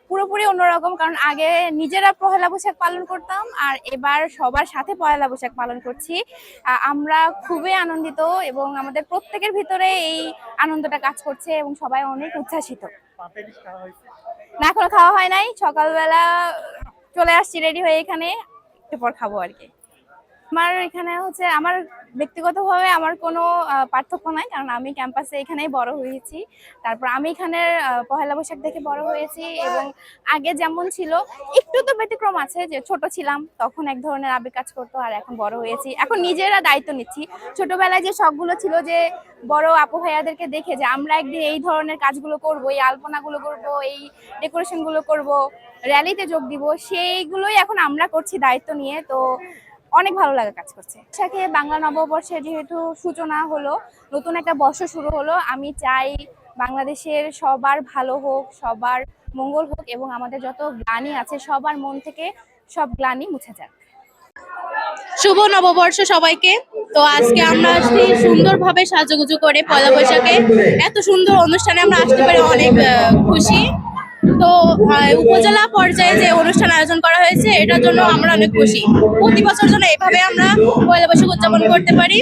পুরোপুরি অন্যরকম, কারণ আগে নিজেরা পহেলা বৈশাখ পালন করতাম আর এবার সবার সাথে পহেলা বৈশাখ পালন করছি। আমরা খুবই আনন্দিত এবং আমাদের প্রত্যেকের ভিতরে এই আনন্দটা কাজ করছে এবং সবাই অনেক উচ্ছ্বাসিত। না, এখনো খাওয়া হয় নাই, সকালবেলা চলে আসছি রেডি হয়ে, এখানে একটু পর খাবো আর কি। আমার এখানে হচ্ছে আমার ব্যক্তিগতভাবে আমার কোনো পার্থক্য নাই, কারণ আমি ক্যাম্পাসে এখানেই বড় হয়েছি। তারপর আমি এখানে পহেলা বৈশাখ দেখে বড় হয়েছি এবং আগে যেমন ছিল একটু তো ব্যতিক্রম আছে, যে ছোট ছিলাম তখন এক ধরনের আবেগ কাজ করতো, আর এখন বড় হয়েছি এখন নিজেরা দায়িত্ব নিচ্ছি। ছোটবেলায় যে শখগুলো ছিল, যে বড় আপু ভাইয়াদেরকে দেখে যে আমরা একদিন এই ধরনের কাজগুলো করব, এই আলপনাগুলো করব, এই ডেকোরেশনগুলো করব, র্যালিতে যোগ দিব, সেইগুলোই এখন আমরা করছি দায়িত্ব নিয়ে। তো অনেক ভালো লাগা কাজ করছে। সাথে বাংলা নববর্ষে যেহেতু সূচনা হলো, নতুন একটা বর্ষ শুরু হলো, আমি চাই বাংলাদেশের সবার ভালো হোক, সবার মঙ্গল হোক এবং আমাদের যত গ্লানি আছে সবার মন থেকে সব গ্লানি মুছে যাক। শুভ নববর্ষ সবাইকে। তো আজকে আমরা আসছি সুন্দরভাবে সাজুগুজু করে পয়লা বৈশাখে এত সুন্দর অনুষ্ঠানে আমরা আসতে পারি, অনেক খুশি। তো উপজেলা পর্যায়ে যে অনুষ্ঠান আয়োজন করা হয়েছে এটার জন্য আমরা অনেক খুশি। প্রতি বছর জন্য এইভাবে আমরা পয়লা বৈশাখ উদযাপন করতে পারি।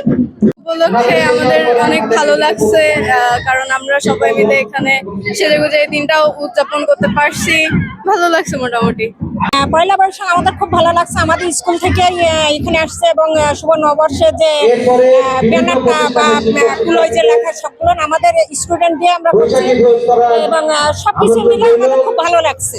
উপলক্ষে আমাদের অনেক ভালো লাগছে, কারণ আমরা সবাই মিলে এখানে সেজেগুজে এই দিনটাও উদযাপন করতে পারছি। ভালো লাগছে মোটামুটি। পয়লা বৈশাখ আমাদের খুব ভালো লাগছে। আমাদের স্কুল থেকে এখানে আসছে এবং শুভ নববর্ষে যে ব্যানার বা গুলো যে লেখা সবগুলো আমাদের স্টুডেন্ট দিয়ে আমরা করছি এবং সবকিছু মিলে আমাদের খুব ভালো লাগছে।